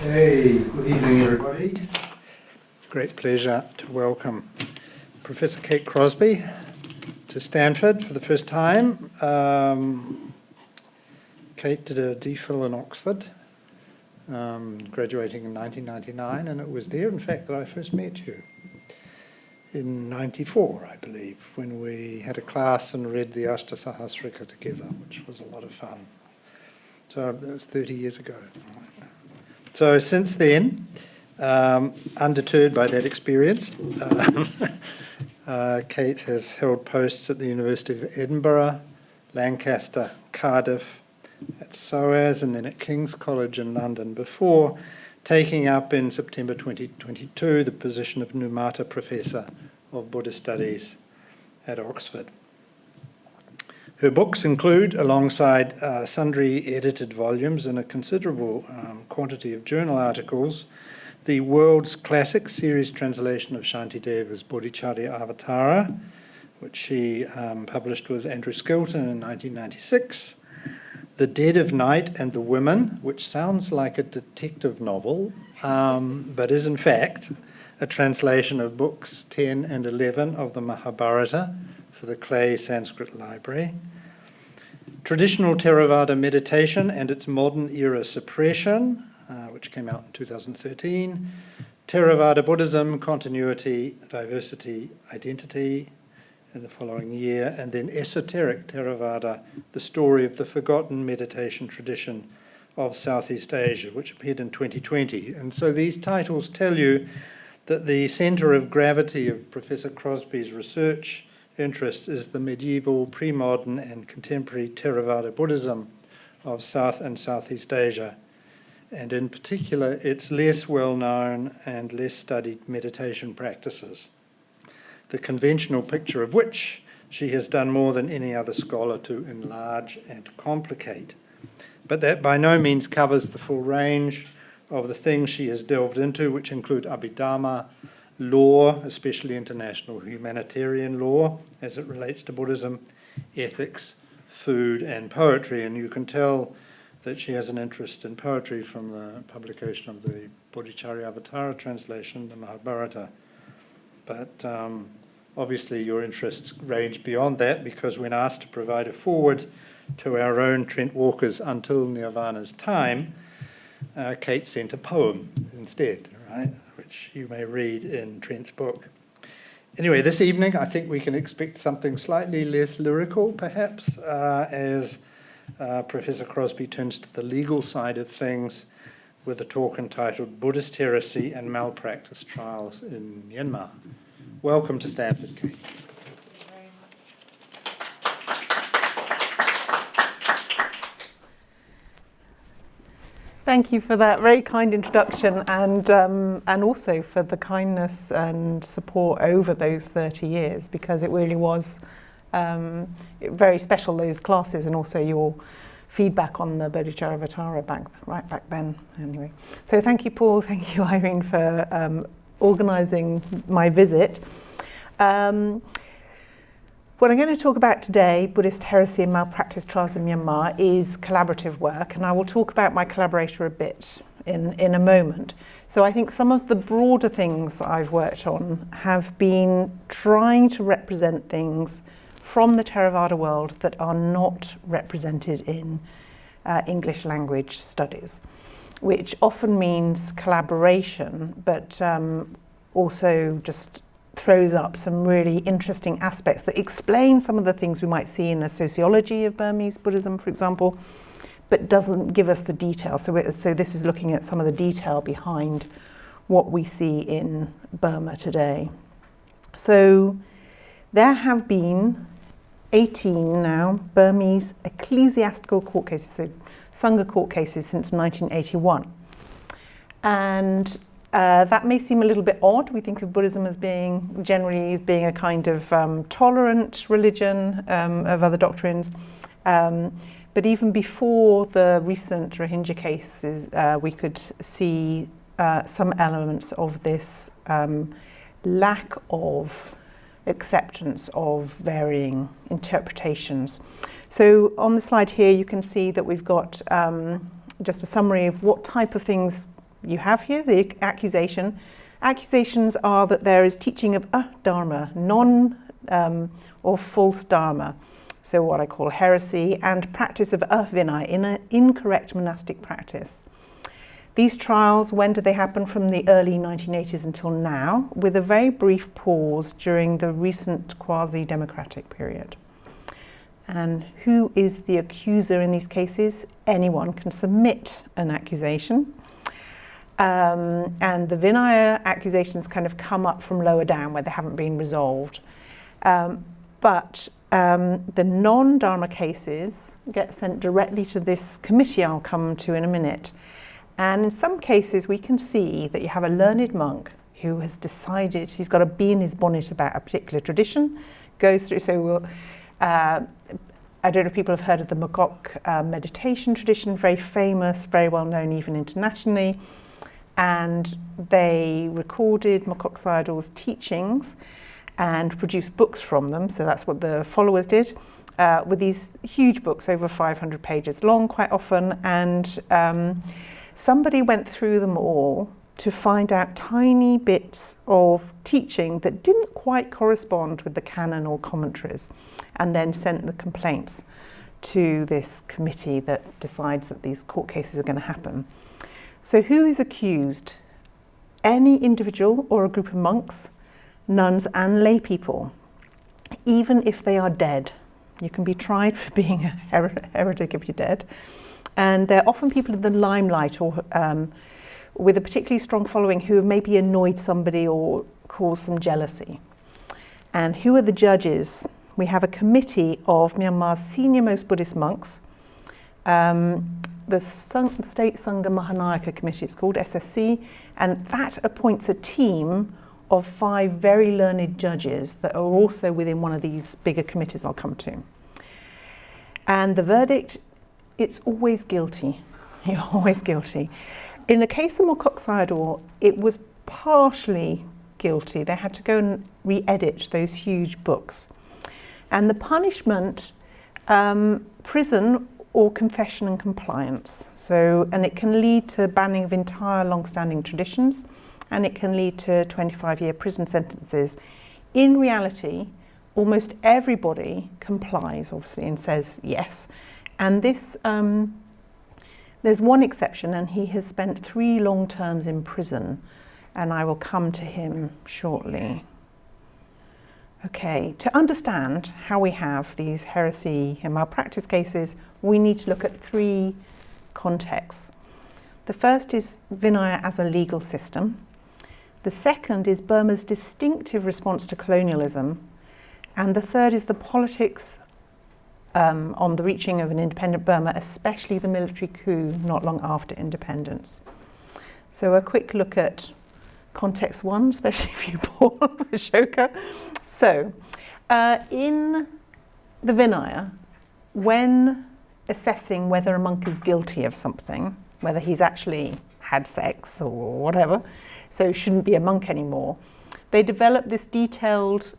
Okay, good evening everybody. Great pleasure to welcome Professor Kate Crosby to Stanford for the first time. Kate did a DPhil in Oxford, graduating in 1999, and it was there, in fact, that I first met you in 94, I believe, when we had a class and read the Ashtasahasrika together, which was a lot of fun. So that was 30 years ago. So since then, undeterred by that experience, Kate has held posts at the University of Edinburgh, Lancaster, Cardiff, at SOAS, and then at King's College in London, before taking up in September 2022 the position of Numata Professor of Buddhist Studies at Oxford. Her books include, alongside sundry edited volumes and a considerable quantity of journal articles, the world's classic series translation of Shantideva's Bodhicharya Avatara, which she published with Andrew Skilton in 1996, The Dead of Night and the Women, which sounds like a detective novel, but is in fact a translation of books 10 and 11 of the Mahabharata for the Clay Sanskrit Library, Traditional Theravada Meditation and its Modern Era Suppression, which came out in 2013, Theravada Buddhism, Continuity, Diversity, Identity in the following year, and then Esoteric Theravada, The Story of the Forgotten Meditation Tradition of Southeast Asia, which appeared in 2020. And so these titles tell you that the centre of gravity of Professor Crosby's research interest is the medieval, pre-modern and contemporary Theravada Buddhism of South and Southeast Asia, and in particular its less well-known and less studied meditation practices, the conventional picture of which she has done more than any other scholar to enlarge and complicate, but that by no means covers the full range of the things she has delved into, which include Abhidharma, law, especially international humanitarian law as it relates to Buddhism, ethics, food and poetry. And you can tell that she has an interest in poetry from the publication of the Bodhicharya Avatara translation, the Mahabharata. But obviously your interests range beyond that, because when asked to provide a foreword to our own Trent Walker's Until Nirvana's Time, Kate sent a poem instead, right, which you may read in Trent's book. Anyway, this evening I think we can expect something slightly less lyrical, perhaps, as Professor Crosby turns to the legal side of things with a talk entitled Buddhist Heresy and Malpractice Trials in Myanmar. Welcome to Stanford, Kate. Thank you for that very kind introduction, and also for the kindness and support over those 30 years, because it really was very special, those classes, and also your feedback on the Bodhicharya Avatara right back then. Anyway, so thank you, Paul. Thank you, Irene, for organising my visit. What I'm going to talk about today, Buddhist Heresy and Malpractice Trials in Myanmar, is collaborative work, and I will talk about my collaborator a bit in a moment. So I think some of the broader things I've worked on have been trying to represent things from the Theravada world that are not represented in English language studies, which often means collaboration, but also just throws up some really interesting aspects that explain some of the things we might see in a sociology of Burmese Buddhism, for example, but doesn't give us the detail. So this is looking at some of the detail behind what we see in Burma today. So there have been 18 now Burmese ecclesiastical court cases, so Sangha court cases since 1981. And that may seem a little bit odd. We think of Buddhism as generally being a kind of tolerant religion of other doctrines. But even before the recent Rohingya cases, we could see some elements of this lack of acceptance of varying interpretations. So on the slide here, you can see that we've got just a summary of what type of things you have here the accusation. Accusations are that there is teaching of dharma, or false dharma, so what I call heresy, and practice of Vinaya, in an incorrect monastic practice. These trials, when did they happen? From the early 1980s until now, with a very brief pause during the recent quasi-democratic period. And who is the accuser in these cases? Anyone can submit an accusation. And the Vinaya accusations kind of come up from lower down where they haven't been resolved. But the non-Dharma cases get sent directly to this committee I'll come to in a minute. And in some cases we can see that you have a learned monk who has decided he's got a bee in his bonnet about a particular tradition, goes through, I don't know if people have heard of the Mokok meditation tradition, very famous, very well known even internationally. And they recorded Mokok Sayadaw's teachings and produced books from them, so that's what the followers did, with these huge books, over 500 pages long quite often, and somebody went through them all to find out tiny bits of teaching that didn't quite correspond with the canon or commentaries, and then sent the complaints to this committee that decides that these court cases are going to happen. So who is accused? Any individual or a group of monks, nuns and lay people, even if they are dead. You can be tried for being a heretic if you're dead. And they're often people in the limelight or with a particularly strong following who have maybe annoyed somebody or caused some jealousy. And who are the judges? We have a committee of Myanmar's senior-most Buddhist monks, the State Sangha Mahanayaka Committee, it's called SSC, and that appoints a team of 5 very learned judges that are also within one of these bigger committees I'll come to. And the verdict, it's always guilty. You're always guilty. In the case of Mokok Sayadaw, it was partially guilty. They had to go and re-edit those huge books. And the punishment, prison or confession and compliance. And it can lead to banning of entire long-standing traditions, and it can lead to 25-year prison sentences. In reality, almost everybody complies, obviously, and says yes. And this, there's one exception, and he has spent 3 long terms in prison, and I will come to him shortly. Okay, to understand how we have these heresy and malpractice cases, we need to look at 3 contexts. The first is Vinaya as a legal system. The second is Burma's distinctive response to colonialism. And the third is the politics on the reaching of an independent Burma, especially the military coup not long after independence. So a quick look at context 1, especially if you Paul Ashoka. So in the Vinaya, when assessing whether a monk is guilty of something, whether he's actually had sex or whatever, so shouldn't be a monk anymore, they develop this detailed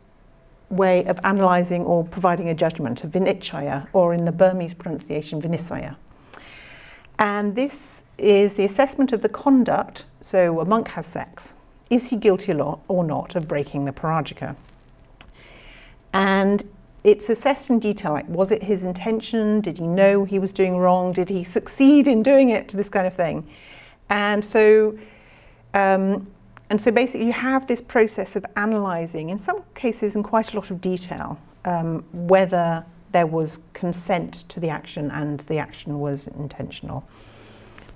way of analysing or providing a judgment, a vinichaya, or in the Burmese pronunciation, vinisaya. And this is the assessment of the conduct. So a monk has sex. Is he guilty or not of breaking the parajika? And it's assessed in detail, like was it his intention? Did he know he was doing wrong? Did he succeed in doing it? This kind of thing. And so basically you have this process of analysing, in some cases in quite a lot of detail, whether there was consent to the action and the action was intentional.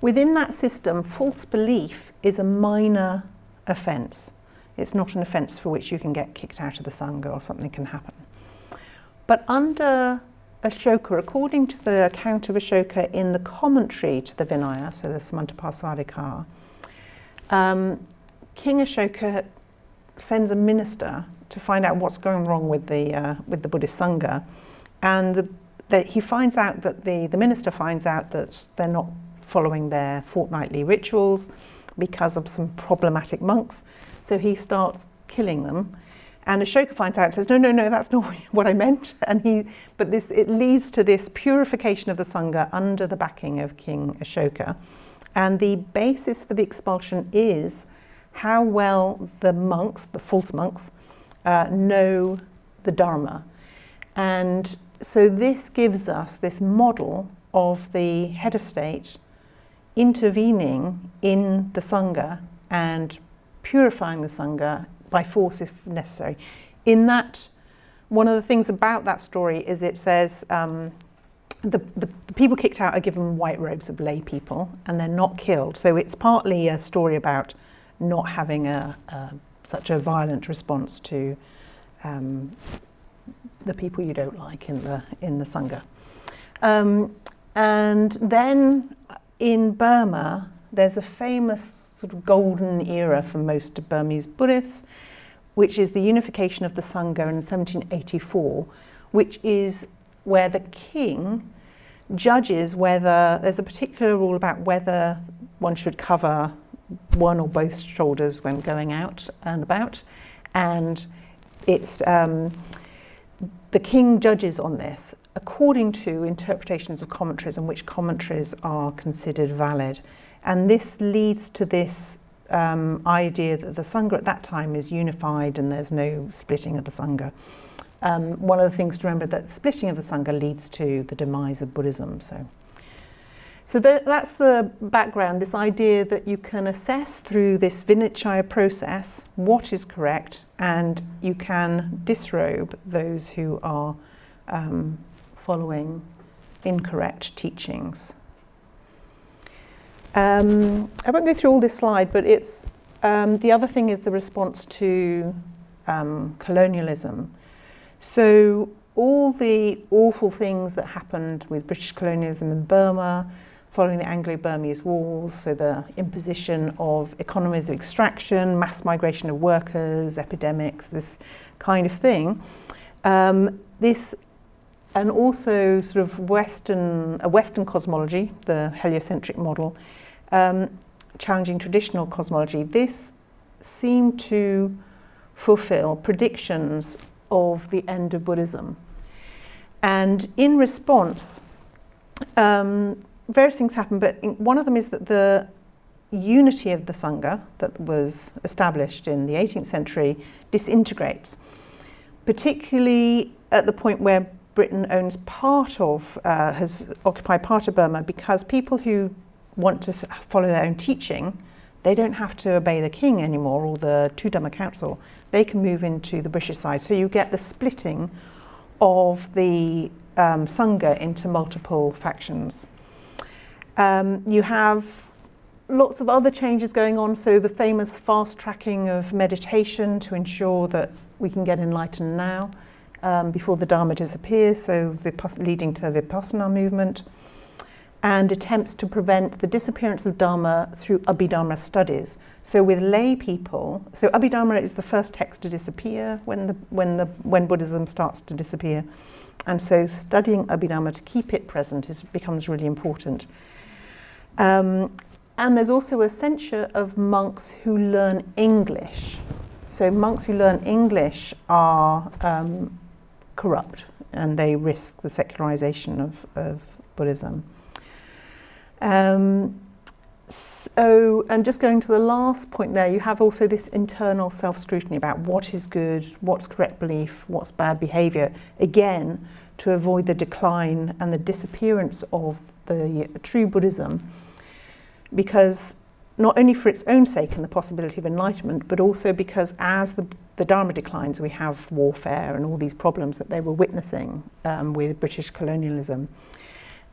Within that system, false belief is a minor offence. It's not an offence for which you can get kicked out of the Sangha or something can happen. But under Ashoka, according to the account of Ashoka in the commentary to the Vinaya, so the Samantapasadikar, King Ashoka sends a minister to find out what's going wrong with the Buddhist Sangha, and he finds out that the minister finds out that they're not following their fortnightly rituals because of some problematic monks, so he starts killing them. And Ashoka finds out and says, no, that's not what I meant. It leads to this purification of the Sangha under the backing of King Ashoka. And the basis for the expulsion is how well the monks, the false monks, know the Dharma. And so this gives us this model of the head of state intervening in the Sangha and purifying the Sangha by force if necessary. In that, one of the things about that story is it says the people kicked out are given white robes of lay people and they're not killed. So it's partly a story about not having such a violent response to the people you don't like in the Sangha. And then in Burma, there's a famous sort of golden era for most Burmese Buddhists, which is the unification of the Sangha in 1784, which is where the king judges whether there's a particular rule about whether one should cover one or both shoulders when going out and about, and it's the king judges on this according to interpretations of commentaries and which commentaries are considered valid. And this leads to this idea that the Sangha at that time is unified and there's no splitting of the Sangha. One of the things to remember that splitting of the Sangha leads to the demise of Buddhism. So that's the background, this idea that you can assess through this Vinaya process what is correct, and you can disrobe those who are following incorrect teachings. I won't go through all this slide, but it's the other thing is the response to colonialism. So all the awful things that happened with British colonialism in Burma, following the Anglo-Burmese wars, so the imposition of economies of extraction, mass migration of workers, epidemics, this kind of thing. This, and also sort of a Western cosmology, the heliocentric model, challenging traditional cosmology. This seemed to fulfill predictions of the end of Buddhism. And in response, various things happened, but one of them is that the unity of the Sangha that was established in the 18th century disintegrates, particularly at the point where Britain owns has occupied part of Burma, because people who want to follow their own teaching, they don't have to obey the king anymore or the Two Dhamma Council. They can move into the British side. So you get the splitting of the Sangha into multiple factions. You have lots of other changes going on, so the famous fast tracking of meditation to ensure that we can get enlightened now before the Dharma disappears, so leading to the Vipassana movement, and attempts to prevent the disappearance of Dharma through Abhidharma studies. So with lay people, so Abhidharma is the first text to disappear when Buddhism starts to disappear, and so studying Abhidharma to keep it present becomes really important. And there's also a censure of monks who learn English. So monks who learn English are corrupt, and they risk the secularization of Buddhism. So, and just going to the last point there, you have also this internal self-scrutiny about what is good, what's correct belief, what's bad behavior, again, to avoid the decline and the disappearance of the true Buddhism, because not only for its own sake and the possibility of enlightenment, but also because as the Dharma declines, we have warfare and all these problems that they were witnessing with British colonialism.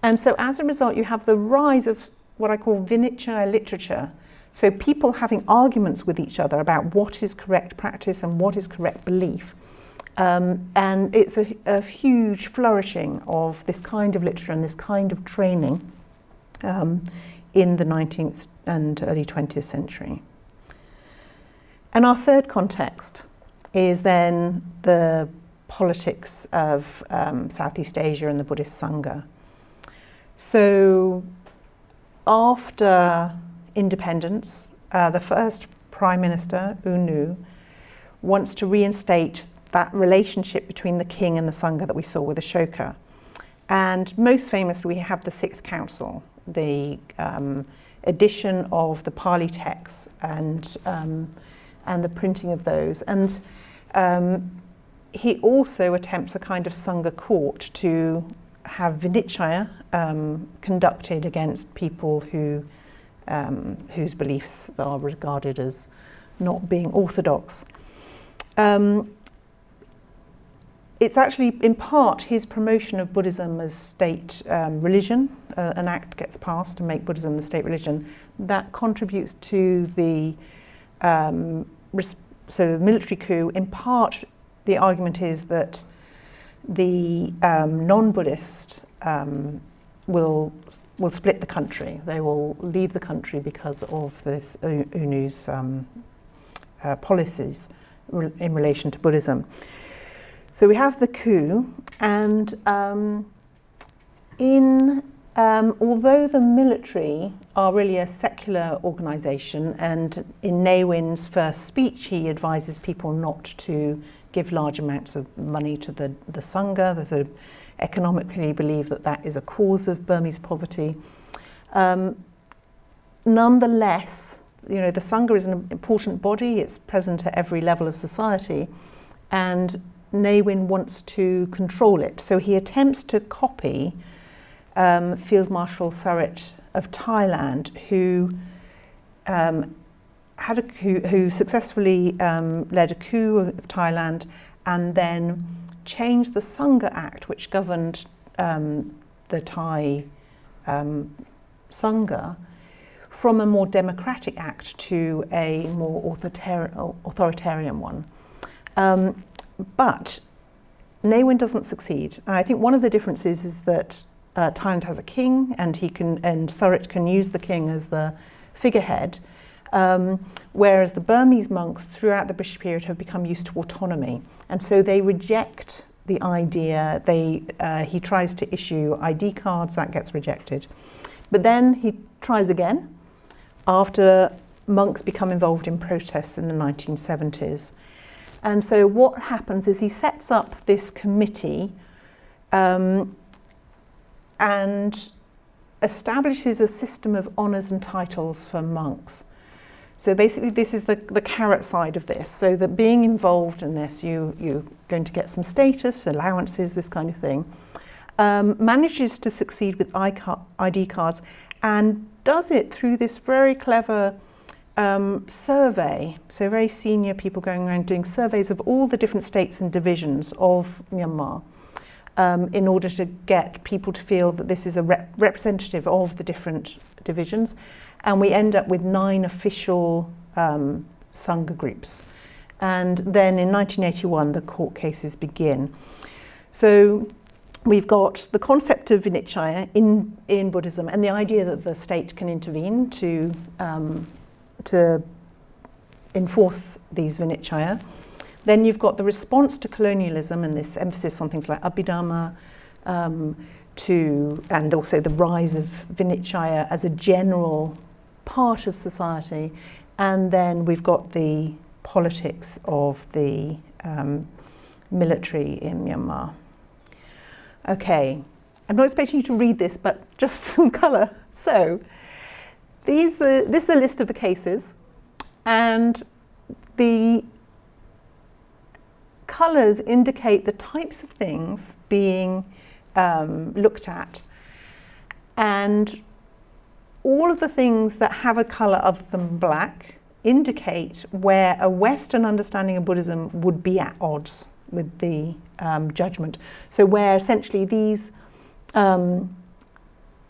And so as a result, you have the rise of what I call Vinaya literature. So people having arguments with each other about what is correct practice and what is correct belief. And it's a huge flourishing of this kind of literature and this kind of training in the 19th and early 20th century. And our third context is then the politics of Southeast Asia and the Buddhist Sangha. So after independence, the first Prime Minister, U Nu, wants to reinstate that relationship between the king and the Sangha that we saw with Ashoka. And most famously, we have the Sixth Council, the edition of the Pali texts and the printing of those. And he also attempts a kind of Sangha court to have Vinaya conducted against people whose beliefs are regarded as not being orthodox. It's actually in part his promotion of Buddhism as state religion. An act gets passed to make Buddhism the state religion that contributes to the military coup. In part, the argument is that the non-Buddhist will split the country. They will leave the country because of this UNU's policies in relation to Buddhism. So we have the coup, and although the military are really a secular organisation, and in Ne Win's first speech he advises people not to give large amounts of money to the Sangha. They sort of economically believe that is a cause of Burmese poverty. Nonetheless, the Sangha is an important body. It's present at every level of society, and Ne Win wants to control it. So he attempts to copy Field Marshal Sarit of Thailand, who who successfully led a coup of Thailand and then changed the Sangha Act, which governed the Thai Sangha, from a more democratic act to a more authoritarian one. But Ne Win doesn't succeed. And I think one of the differences is that Thailand has a king, and Sarit can use the king as the figurehead, whereas the Burmese monks throughout the British period have become used to autonomy, and so they reject the idea. He tries to issue ID cards, that gets rejected, but then he tries again after monks become involved in protests in the 1970s. And so what happens is he sets up this committee and establishes a system of honours and titles for monks. So basically this is the carrot side of this, so that being involved in this, you're going to get some status, allowances, this kind of thing. Manages to succeed with ID cards and does it through this very clever survey. So very senior people going around doing surveys of all the different states and divisions of Myanmar, in order to get people to feel that this is a representative of the different divisions. And we end up with 9 official Sangha groups. And then in 1981, the court cases begin. So we've got the concept of Vinaya in Buddhism, and the idea that the state can intervene to enforce these Vinaya. Then you've got the response to colonialism and this emphasis on things like Abhidharma, and also the rise of Vinaya as a general part of society. And then we've got the politics of the military in Myanmar. Okay, I'm not expecting you to read this, but just some colour. So this is a list of the cases, and the colours indicate the types of things being looked at, and all of the things that have a colour other than black indicate where a Western understanding of Buddhism would be at odds with the judgment. So where essentially these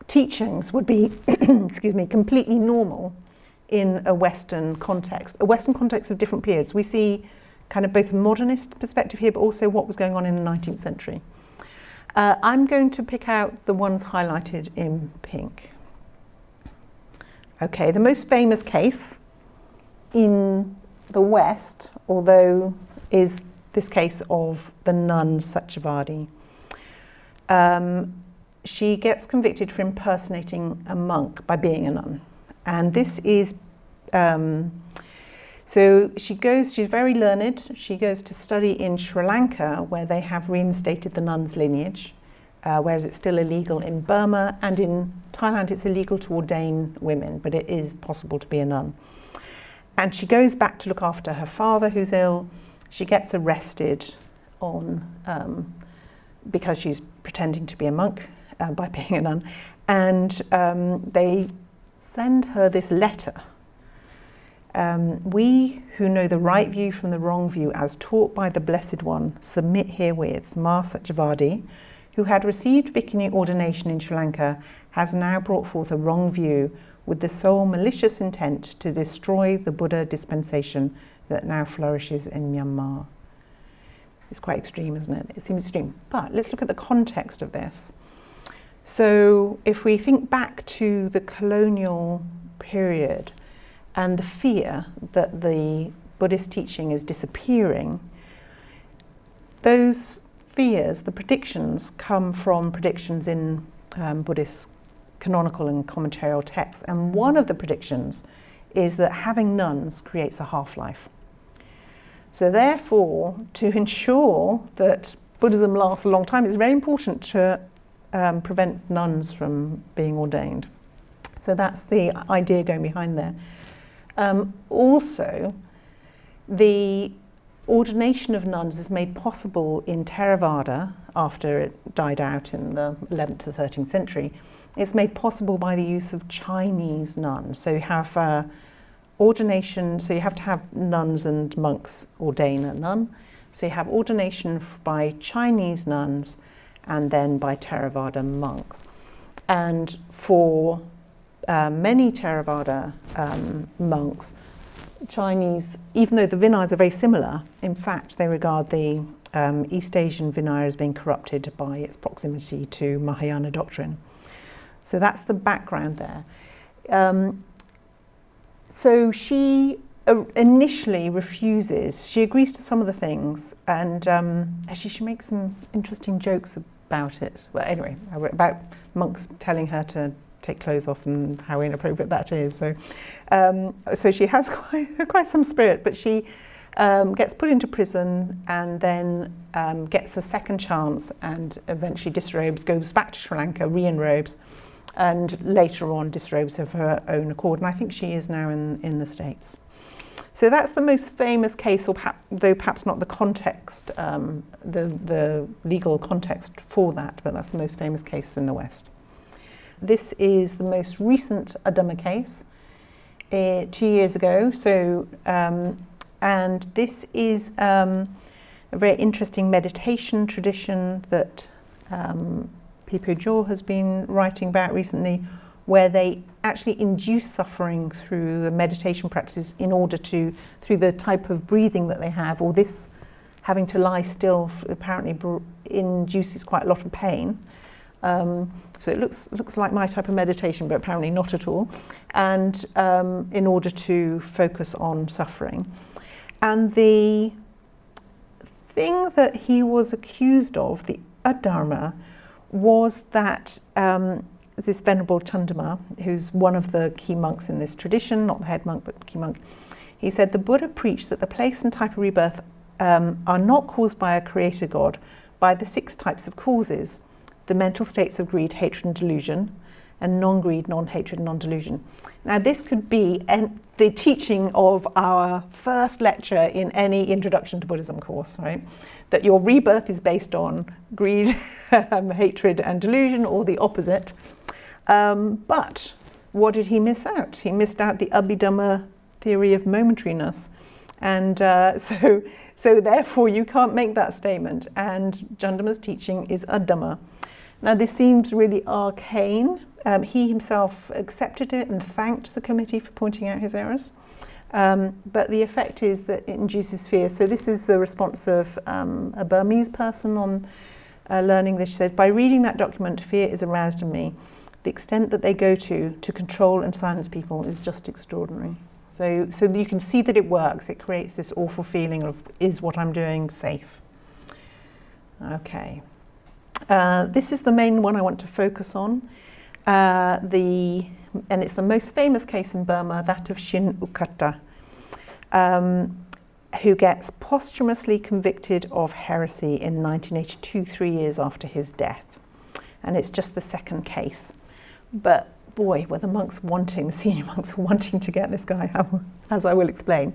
teachings would be excuse me, completely normal in a Western context of different periods. We see kind of both a modernist perspective here, but also what was going on in the 19th century. I'm going to pick out the ones highlighted in pink. Okay, the most famous case in the West, although, is this case of the nun Saccavadi. She gets convicted for impersonating a monk by being a nun. And this is, so she's very learned. She goes to study in Sri Lanka, where they have reinstated the nun's lineage. whereas it's still illegal in Burma, and in Thailand it's illegal to ordain women, but it is possible to be a nun. And she goes back to look after her father who's ill. She gets arrested because she's pretending to be a monk by being a nun, and they send her this letter. We who know the right view from the wrong view as taught by the Blessed One submit herewith. Ma Saccavadi, who had received bhikkhuni ordination in Sri Lanka, has now brought forth a wrong view with the sole malicious intent to destroy the Buddha dispensation that now flourishes in Myanmar. It's quite extreme, isn't it? It seems extreme. But let's look at the context of this. So if we think back to the colonial period and the fear that the Buddhist teaching is disappearing, those fears, the predictions, come from predictions in Buddhist canonical and commentarial texts. And one of the predictions is that having nuns creates a half-life. So therefore, to ensure that Buddhism lasts a long time, it's very important to prevent nuns from being ordained. So that's the idea going behind there. Also, the ordination of nuns is made possible in Theravada after it died out in the 11th to the 13th century. It's made possible by the use of Chinese nuns. So you have ordination, so you have to have nuns and monks ordain a nun. So you have ordination by Chinese nuns and then by Theravada monks. And for many Theravada monks, Chinese, even though the Vinayas are very similar, in fact they regard the East Asian Vinaya as being corrupted by its proximity to Mahayana doctrine. So that's the background there. So she initially refuses, she agrees to some of the things, and actually she makes some interesting jokes about it. Well, anyway, about monks telling her to take clothes off and how inappropriate that is. So, so she has quite some spirit, but she gets put into prison and then gets a second chance and eventually disrobes, goes back to Sri Lanka, re-enrobes, and later on disrobes of her own accord. And I think she is now in the States. So that's the most famous case, or though perhaps not the context, the legal context for that, but that's the most famous case in the West. This is the most recent Adama case, 2 years ago. So, and this is a very interesting meditation tradition that Pipo Jo has been writing about recently, where they actually induce suffering through the meditation practices in order to, through the type of breathing that they have, or this having to lie still apparently induces quite a lot of pain. So it looks like my type of meditation, but apparently not at all. And in order to focus on suffering. And the thing that he was accused of, the adharma, was that this Venerable Chandama, who's one of the key monks in this tradition, not the head monk, but key monk, he said the Buddha preached that the place and type of rebirth are not caused by a creator God, by the 6 types of causes: the mental states of greed, hatred and delusion, and non-greed, non-hatred, non-delusion. Now this could be the teaching of our first lecture in any Introduction to Buddhism course, right? That your rebirth is based on greed, hatred and delusion, or the opposite. But what did he miss out? He missed out the Abhidhamma theory of momentariness. And so therefore you can't make that statement. And Chandama's teaching is Adhamma. Now this seems really arcane. He himself accepted it and thanked the committee for pointing out his errors. But the effect is that it induces fear. So this is the response of a Burmese person on learning this. She said, by reading that document, fear is aroused in me. The extent that they go to control and silence people is just extraordinary. So you can see that it works. It creates this awful feeling of, is what I'm doing safe? Okay. This is the main one I want to focus on. And it's the most famous case in Burma, that of Shin Ukkattha, who gets posthumously convicted of heresy in 1982, 3 years after his death. and it's just the second case. But boy, were the senior monks wanting to get this guy, as I will explain.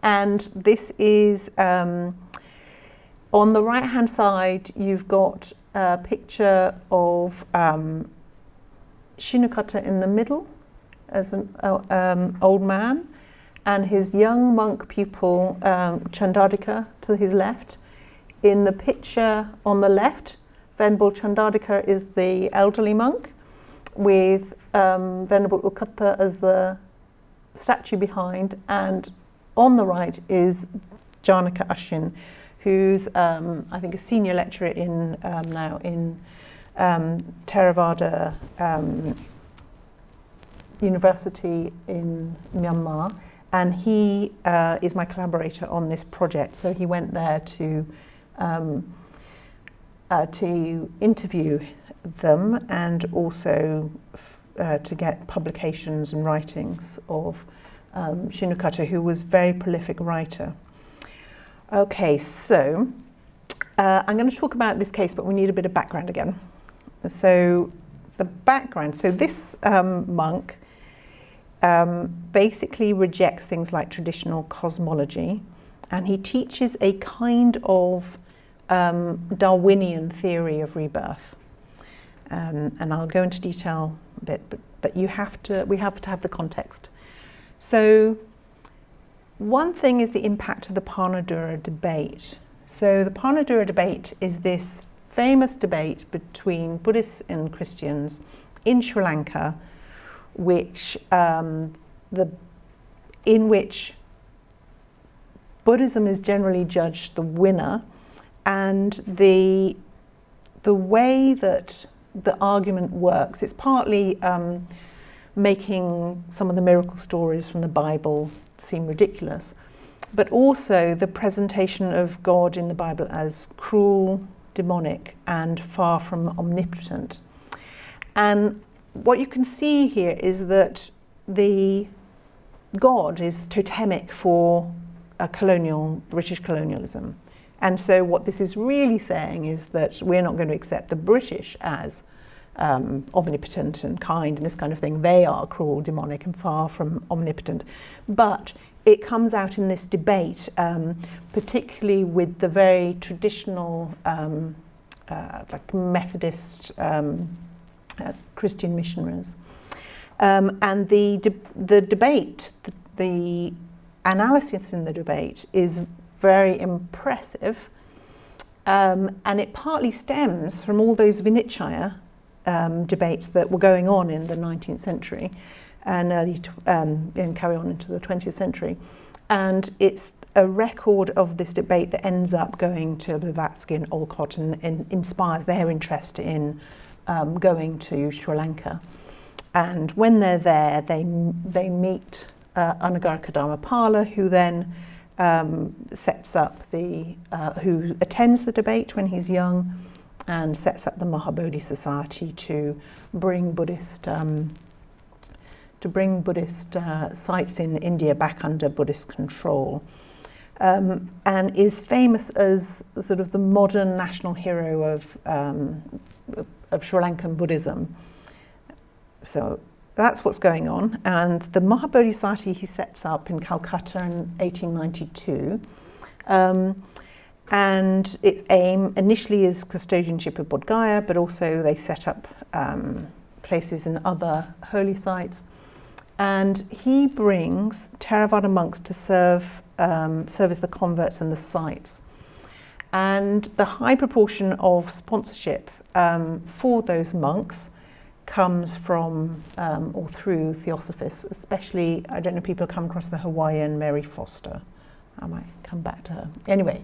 And this is, on the right-hand side, you've got a picture of Shin Ukkattha in the middle, as an old man, and his young monk pupil, Chandadika, to his left. In the picture on the left, Venerable Chandadika is the elderly monk, with Venerable Ukkattha as the statue behind, and on the right is Janaka Ashin, who's I think a senior lecturer in now in Theravada University in Myanmar, and he is my collaborator on this project. So he went there to interview them, and also to get publications and writings of Shin Ukkattha, who was a very prolific writer. Okay, so I'm going to talk about this case, but we need a bit of background again. So the background, so this monk basically rejects things like traditional cosmology, and he teaches a kind of Darwinian theory of rebirth. And I'll go into detail a bit, but we have to have the context. So one thing is the impact of the Panadura debate. So the Panadura debate is this famous debate between Buddhists and Christians in Sri Lanka, in which Buddhism is generally judged the winner, and the way that the argument works, it's partly making some of the miracle stories from the Bible seem ridiculous, but also the presentation of God in the Bible as cruel, demonic, and far from omnipotent. And what you can see here is that the God is totemic for British colonialism. And so what this is really saying is that we're not going to accept the British as omnipotent and kind and this kind of thing. They are cruel, demonic, and far from omnipotent. But it comes out in this debate, particularly with the very traditional like Methodist Christian missionaries. And the debate, the analysis in the debate is very impressive, and it partly stems from all those Vinaya debates that were going on in the 19th century and and carry on into the 20th century. And it's a record of this debate that ends up going to Blavatsky and Olcott and inspires their interest in going to Sri Lanka. And when they're there, they meet Anagarika Dharmapala, who then sets up who attends the debate when he's young, and sets up the Mahabodhi Society to bring Buddhist sites in India back under Buddhist control, and is famous as sort of the modern national hero of Sri Lankan Buddhism. So that's what's going on. And the Mahabodhi Society he sets up in Calcutta in 1892. And its aim initially is custodianship of Bodh Gaya, but also they set up places in other holy sites. And he brings Theravada monks to serve as the converts and the sites. And the high proportion of sponsorship for those monks comes from or through Theosophists, especially, I don't know if people have come across the Hawaiian Mary Foster. I might come back to her. Anyway,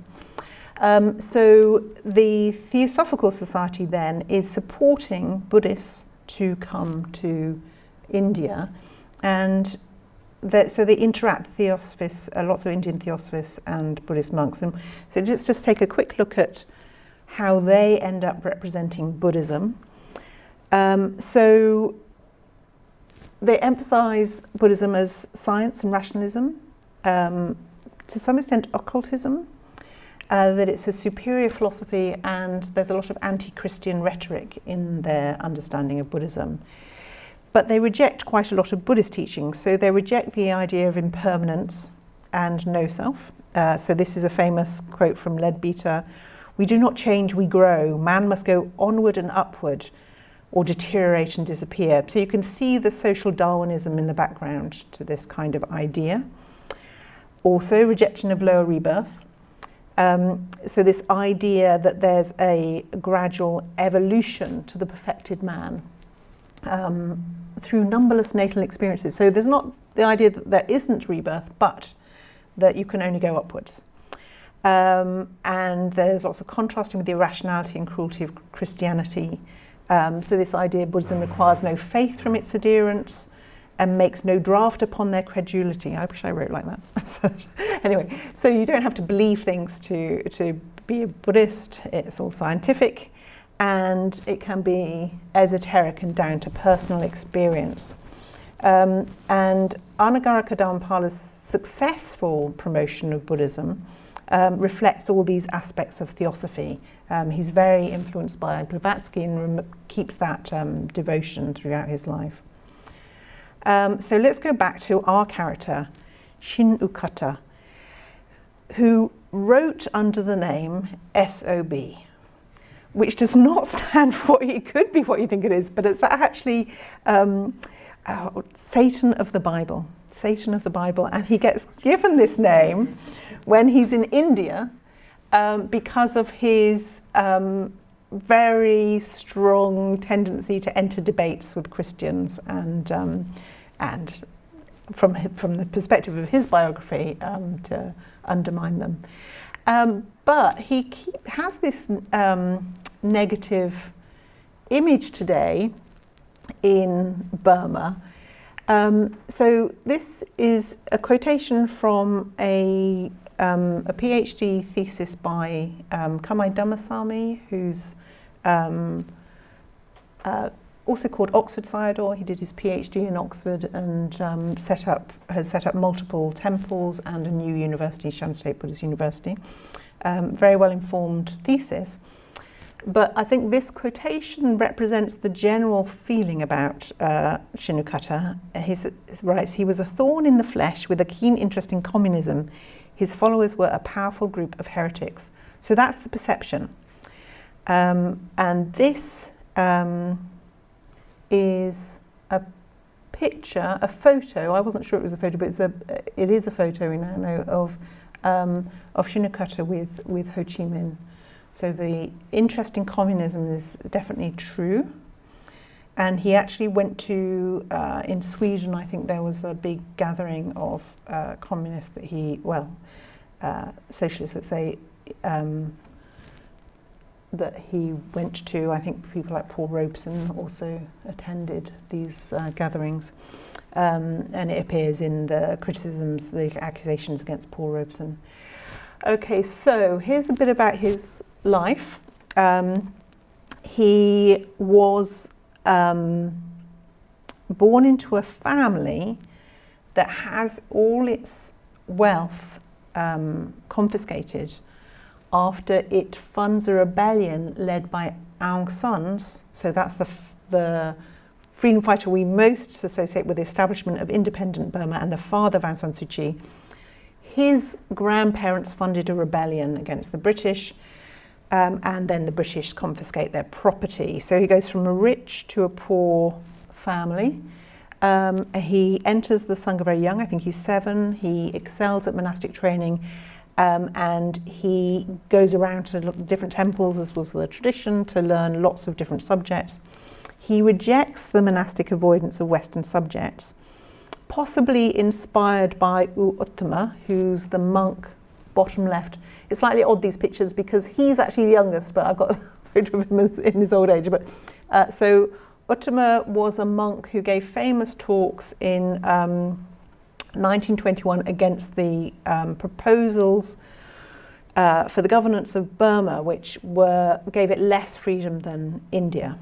so the Theosophical Society then is supporting Buddhists to come to India, and so they interact, Theosophists, lots of Indian Theosophists and Buddhist monks. And so let's just take a quick look at how they end up representing Buddhism. So they emphasize Buddhism as science and rationalism, to some extent occultism, that it's a superior philosophy, and there's a lot of anti-Christian rhetoric in their understanding of Buddhism. But they reject quite a lot of Buddhist teachings. So they reject the idea of impermanence and no self. So this is a famous quote from Leadbeater: "We do not change, we grow. Man must go onward and upward, or deteriorate and disappear." So you can see the social Darwinism in the background to this kind of idea. Also, rejection of lower rebirth. So this idea that there's a gradual evolution to the perfected man through numberless natal experiences. So there's not the idea that there isn't rebirth, but that you can only go upwards. And there's lots of contrasting with the irrationality and cruelty of Christianity. So this idea Buddhism requires no faith from its adherents and makes no draft upon their credulity. I wish I wrote like that. So, anyway, so you don't have to believe things to be a Buddhist. It's all scientific, and it can be esoteric and down to personal experience. And Anagarika Dharmapala's successful promotion of Buddhism reflects all these aspects of Theosophy. He's very influenced by Blavatsky and keeps that devotion throughout his life. So let's go back to our character, Shin Ukkattha, who wrote under the name SOB, which does not stand for what it could be what you think it is, but it's actually Satan of the Bible. Satan of the Bible, and he gets given this name when he's in India because of his very strong tendency to enter debates with Christians, and from the perspective of his biography, to undermine them. But he has this negative image today in Burma. So this is a quotation from a PhD thesis by Kamai Dhammasamy, who's also called Oxford Sayadaw. He did his PhD in Oxford and has set up multiple temples and a new university, Shan State Buddhist University. Very well informed thesis. But I think this quotation represents the general feeling about Shin Ukkattha. He writes, "He was a thorn in the flesh with a keen interest in communism. His followers were a powerful group of heretics." So that's the perception. And this is a picture, a photo. I wasn't sure it was a photo, but it is a photo we now know of Shin Ukkattha with Ho Chi Minh. So the interest in communism is definitely true. And he actually went to, in Sweden, I think there was a big gathering of communists that socialists, let's say, that he went to. I think people like Paul Robeson also attended these gatherings. And it appears in the criticisms, the accusations against Paul Robeson. Okay, so here's a bit about his life. He was born into a family that has all its wealth confiscated after it funds a rebellion led by Aung San's. So that's the freedom fighter we most associate with the establishment of independent Burma, and the father of Aung San Suu Kyi. His grandparents funded a rebellion against the British, and then the British confiscate their property. So he goes from a rich to a poor family. He enters the Sangha very young. I think he's 7. He excels at monastic training, and he goes around to different temples, as was the tradition, to learn lots of different subjects. He rejects the monastic avoidance of Western subjects, possibly inspired by U Uttama, who's the monk, bottom left. It's slightly odd, these pictures, because he's actually the youngest, but I've got a photo of him in his old age. But so Uttama was a monk who gave famous talks in 1921 against the proposals for the governance of Burma, which gave it less freedom than India.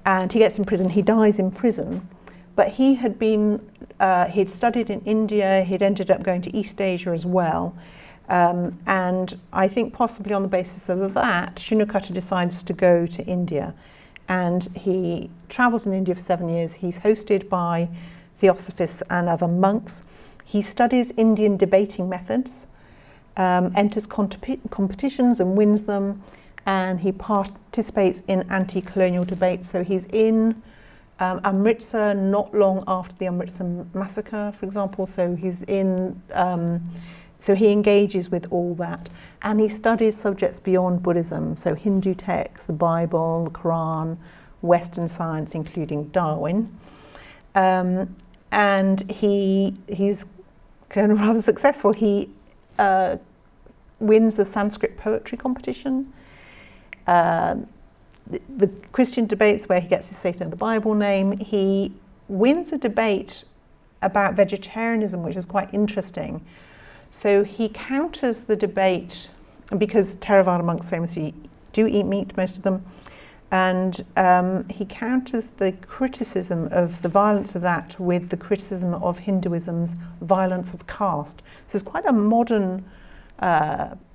And he gets in prison. He dies in prison. But he had he'd studied in India. He'd ended up going to East Asia as well. And I think possibly on the basis of that, Shin Ukkattha decides to go to India. And he travels in India for 7 years. He's hosted by Theosophists and other monks. He studies Indian debating methods, enters competitions and wins them, and he participates in anti-colonial debates. So he's in Amritsar not long after the Amritsar massacre, for example. So he's in, so he engages with all that, and he studies subjects beyond Buddhism. So Hindu texts, the Bible, the Quran, Western science, including Darwin, and he's kind of rather successful. He wins a Sanskrit poetry competition. The Christian debates where he gets his Satan of the Bible name. He wins a debate about vegetarianism, which is quite interesting. So he counters the debate, because Theravada monks famously do eat meat, most of them, and he counters the criticism of the violence of that with the criticism of Hinduism's violence of caste. So it's quite a modern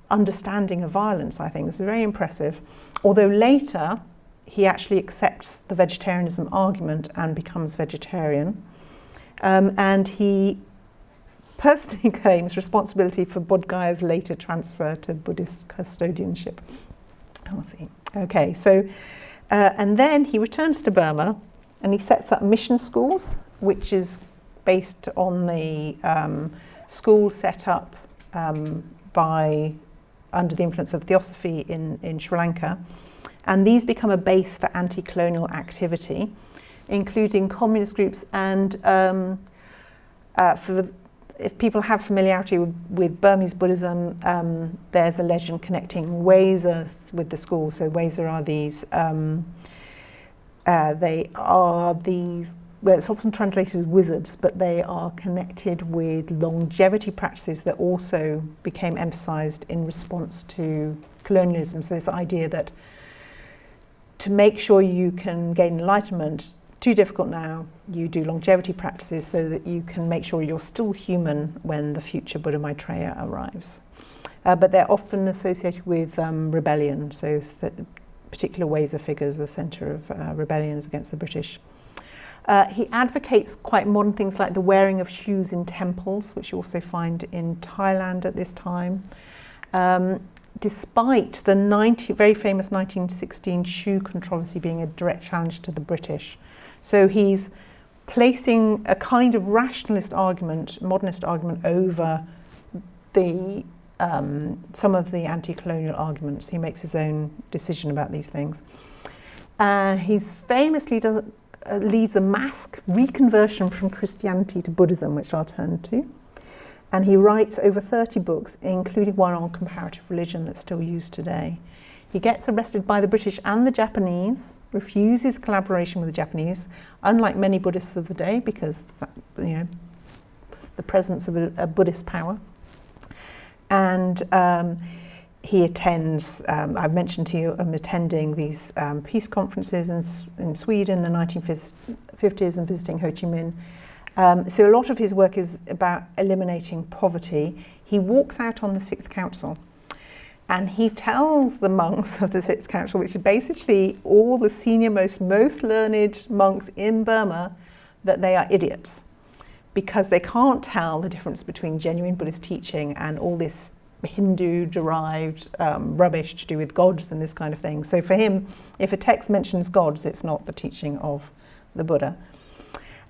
understanding of violence, I think. It's very impressive. Although later he actually accepts the vegetarianism argument and becomes vegetarian. And he personally claims responsibility for Bodh Gaya's later transfer to Buddhist custodianship. I'll see. Okay, so, and then he returns to Burma and he sets up mission schools, which is based on the school set up under the influence of Theosophy in Sri Lanka. And these become a base for anti-colonial activity, including communist groups. And if people have familiarity with Burmese Buddhism, there's a legend connecting Wazas with the school. So Waza are these, well, it's often translated as wizards, but they are connected with longevity practices that also became emphasized in response to colonialism. So this idea that to make sure you can gain enlightenment, too difficult now, you do longevity practices so that you can make sure you're still human when the future Buddha Maitreya arrives. But they're often associated with rebellion, so particular Waza figures are the centre of rebellions against the British. He advocates quite modern things like the wearing of shoes in temples, which you also find in Thailand at this time. Despite the very famous 1916 shoe controversy being a direct challenge to the British. So he's placing a kind of rationalist argument, modernist argument, over some of the anti-colonial arguments. He makes his own decision about these things. He's famously leads a mass reconversion from Christianity to Buddhism, which I'll turn to. And he writes over 30 books, including one on comparative religion that's still used today. He gets arrested by the British and the Japanese, refuses collaboration with the Japanese, unlike many Buddhists of the day, because the presence of a Buddhist power. And he attends, I've mentioned to you, attending these peace conferences in Sweden in the 1950s and visiting Ho Chi Minh. So a lot of his work is about eliminating poverty. He walks out on the Sixth Council and he tells the monks of the Sixth Council, which is basically all the senior most learned monks in Burma, that they are idiots because they can't tell the difference between genuine Buddhist teaching and all this Hindu-derived rubbish to do with gods and this kind of thing. So for him, if a text mentions gods, it's not the teaching of the Buddha.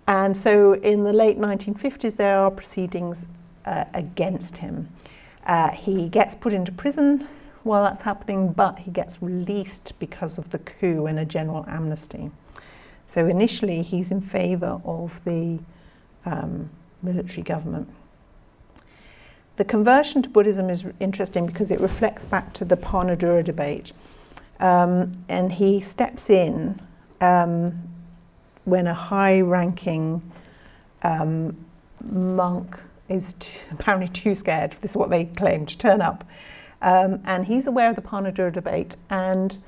And so in the late 1950s, there are proceedings against him. He gets put into prison while that's happening, but he gets released because of the coup and a general amnesty. So initially, he's in favour of the military government. The conversion to Buddhism is interesting because it reflects back to the Panadura debate. And he steps in when a high-ranking monk is apparently too scared, this is what they claim, to turn up. And he's aware of the Panadura debate. And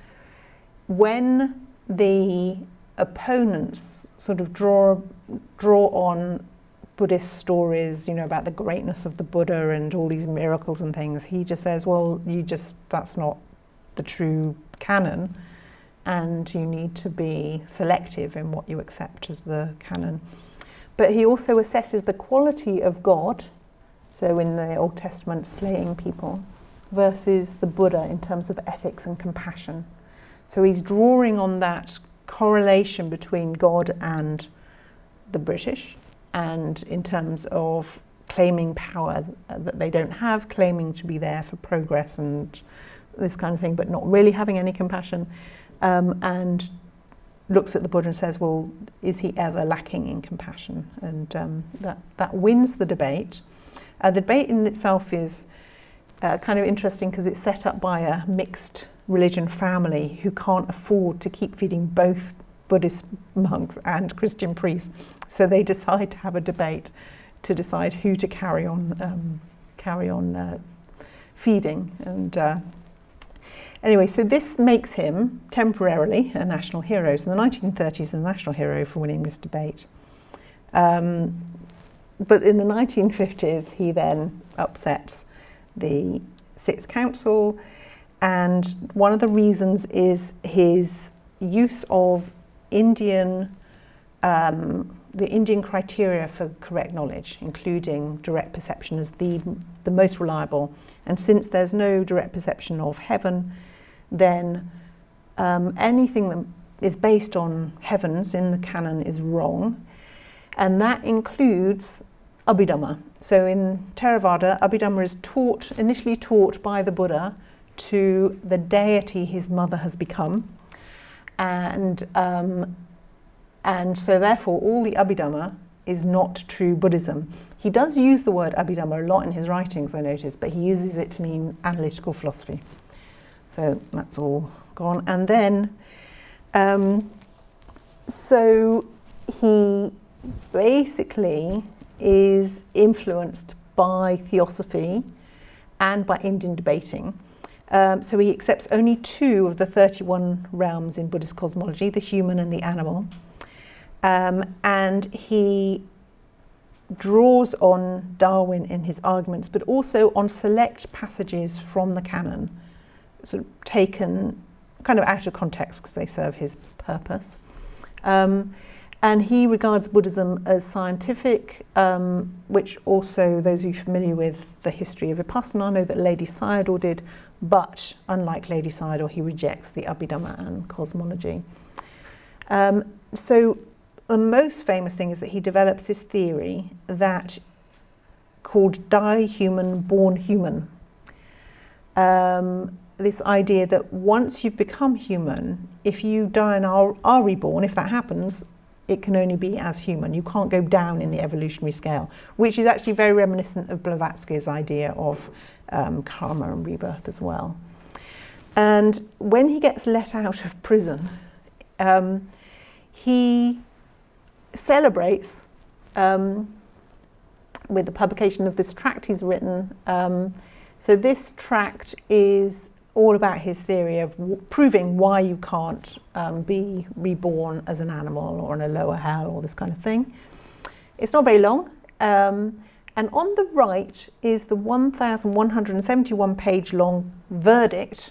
when the opponents sort of draw on Buddhist stories, about the greatness of the Buddha and all these miracles and things. He just says, well, that's not the true canon, and you need to be selective in what you accept as the canon. But he also assesses the quality of God, so in the Old Testament, slaying people, versus the Buddha in terms of ethics and compassion. So he's drawing on that correlation between God and the British, and in terms of claiming power that they don't have, claiming to be there for progress and this kind of thing, but not really having any compassion, and looks at the Buddha and says, well, is he ever lacking in compassion? And that wins the debate. The debate in itself is kind of interesting because it's set up by a mixed religion family who can't afford to keep feeding both Buddhist monks and Christian priests. So they decide to have a debate to decide who to carry on feeding. And anyway, so this makes him temporarily a national hero. So in the 1930s, a national hero for winning this debate. But in the 1950s, he then upsets the Sixth Council, and one of the reasons is his use of the Indian criteria for correct knowledge, including direct perception as the most reliable. And since there's no direct perception of heaven, then anything that is based on heavens in the canon is wrong, and that includes Abhidhamma. So in Theravada, Abhidhamma is initially taught by the Buddha to the deity his mother has become, and so therefore all the Abhidhamma is not true Buddhism. He does use the word Abhidhamma a lot in his writings, I noticed, but he uses it to mean analytical philosophy. So that's all gone. And then, so he basically is influenced by Theosophy and by Indian debating. So he accepts only 2 of the 31 realms in Buddhist cosmology, the human and the animal. And he draws on Darwin in his arguments, but also on select passages from the canon, sort of taken kind of out of context because they serve his purpose. And he regards Buddhism as scientific, which also those of you familiar with the history of Vipassana know that Lady Sayadaw did, but unlike Lady Sayadaw, he rejects the Abhidhamma and cosmology. So the most famous thing is that he develops this theory that called die human, born human. This idea that once you've become human, if you die and are reborn, if that happens, it can only be as human. You can't go down in the evolutionary scale, which is actually very reminiscent of Blavatsky's idea of karma and rebirth as well. And when he gets let out of prison, he celebrates with the publication of this tract he's written. So this tract is all about his theory of proving why you can't be reborn as an animal or in a lower hell or this kind of thing. It's not very long. And on the right is the 1,171 page long verdict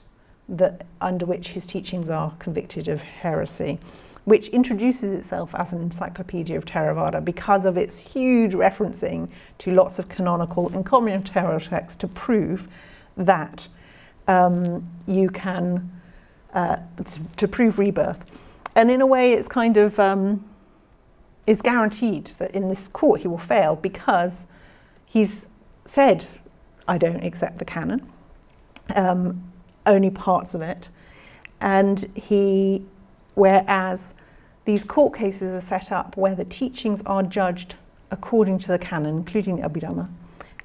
under which his teachings are convicted of heresy, which introduces itself as an encyclopedia of Theravada because of its huge referencing to lots of canonical and commentarial texts to prove that you can, to prove rebirth. And in a way it's kind of, is guaranteed that in this court he will fail because he's said, I don't accept the canon, only parts of it. And whereas these court cases are set up where the teachings are judged according to the canon, including the Abhidhamma,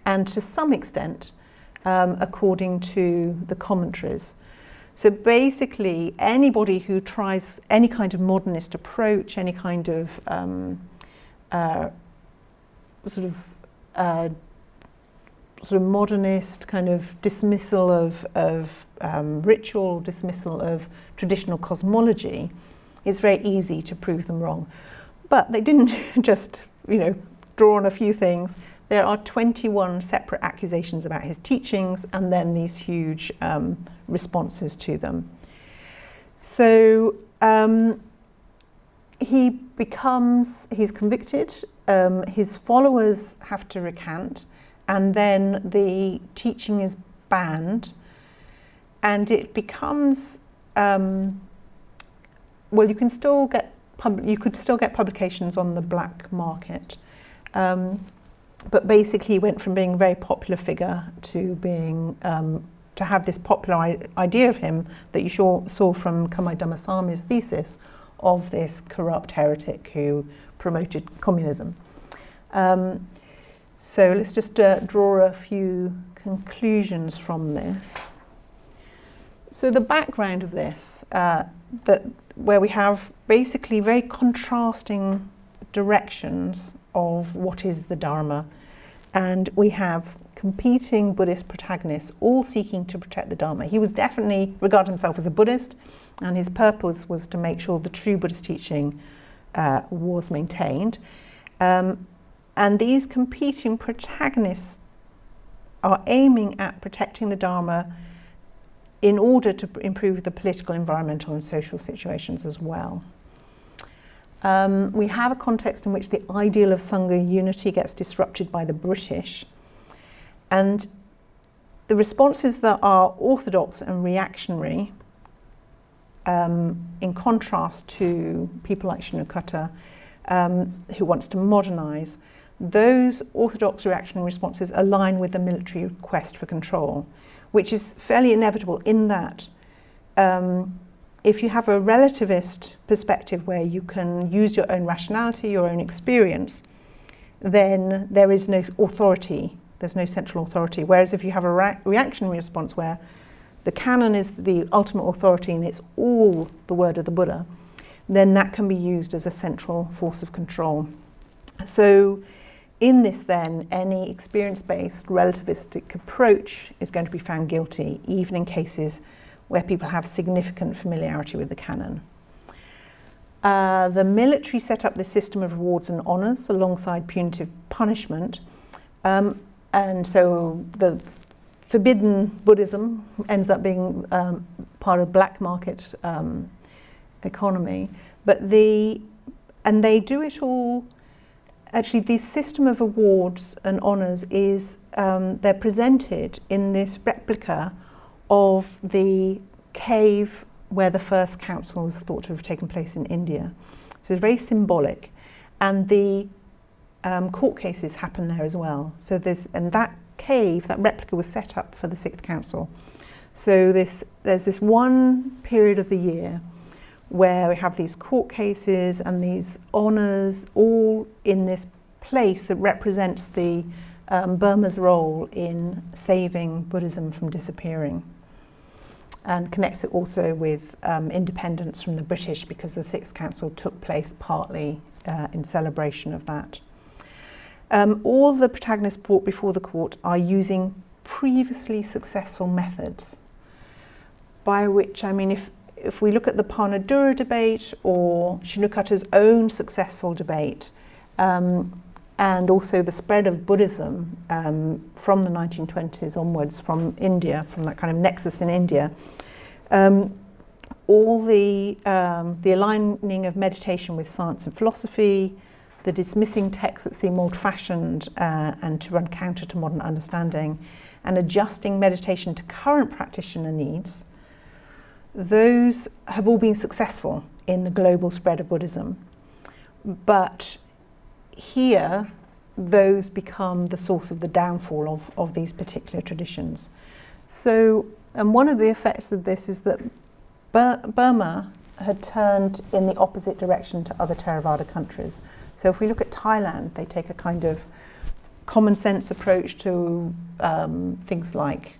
and to some extent according to the commentaries. So basically anybody who tries any kind of modernist approach, any kind of sort of modernist kind of dismissal of ritual, dismissal of traditional cosmology, it's very easy to prove them wrong. But they didn't just, draw on a few things. There are 21 separate accusations about his teachings, and then these huge responses to them. So he's convicted, his followers have to recant, and then the teaching is banned, and it becomes, well, you could still get publications on the black market, but basically he went from being a very popular figure to being to have this popular idea of him that you saw from Kamai Dhammasami's thesis of this corrupt heretic who promoted communism. So let's just draw a few conclusions from this. So the background of this, where we have basically very contrasting directions of what is the Dharma, and we have competing Buddhist protagonists all seeking to protect the Dharma. He was definitely regarded himself as a Buddhist, and his purpose was to make sure the true Buddhist teaching was maintained. And these competing protagonists are aiming at protecting the Dharma in order to improve the political, environmental and social situations as well. We have a context in which the ideal of Sangha unity gets disrupted by the British, and the responses that are orthodox and reactionary, in contrast to people like Shin Ukkattha, who wants to modernise, those orthodox reactionary responses align with the military quest for control, which is fairly inevitable in that if you have a relativist perspective where you can use your own rationality, your own experience, then there is no authority, there's no central authority. Whereas if you have a reactionary response where the canon is the ultimate authority and it's all the word of the Buddha, then that can be used as a central force of control. So in this then, any experience-based relativistic approach is going to be found guilty, even in cases where people have significant familiarity with the canon. The military set up this system of rewards and honours alongside punitive punishment, and so the forbidden Buddhism ends up being part of black market economy, but they do it all. Actually, the system of awards and honours is they're presented in this replica of the cave where the first council was thought to have taken place in India. So it's very symbolic, and the court cases happen there as well. So that cave, that replica, was set up for the Sixth Council. So there's this one period of the year where we have these court cases and these honours all in this place that represents the Burma's role in saving Buddhism from disappearing, and connects it also with independence from the British, because the Sixth Council took place partly in celebration of that. All the protagonists brought before the court are using previously successful methods, by which I mean if we look at the Panadura debate or Shin Ukkatta's own successful debate, and also the spread of Buddhism from the 1920s onwards from India, from that kind of nexus in India, all the aligning of meditation with science and philosophy, the dismissing texts that seem old-fashioned and to run counter to modern understanding, and adjusting meditation to current practitioner needs, those have all been successful in the global spread of Buddhism. But here, those become the source of the downfall of these particular traditions. So, and one of the effects of this is that Burma had turned in the opposite direction to other Theravada countries. So if we look at Thailand, they take a kind of common sense approach to things like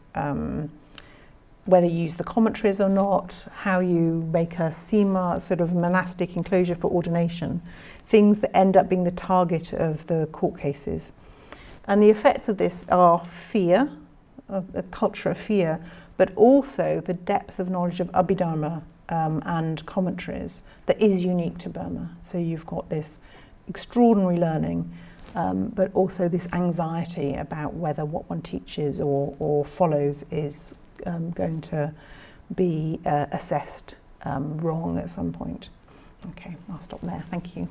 whether you use the commentaries or not, how you make a sima, sort of monastic enclosure for ordination, things that end up being the target of the court cases. And the effects of this are fear, a culture of fear, but also the depth of knowledge of Abhidharma and commentaries that is unique to Burma. So you've got this extraordinary learning but also this anxiety about whether what one teaches or follows is going to be assessed wrong at some point. Okay, I'll stop there. Thank you.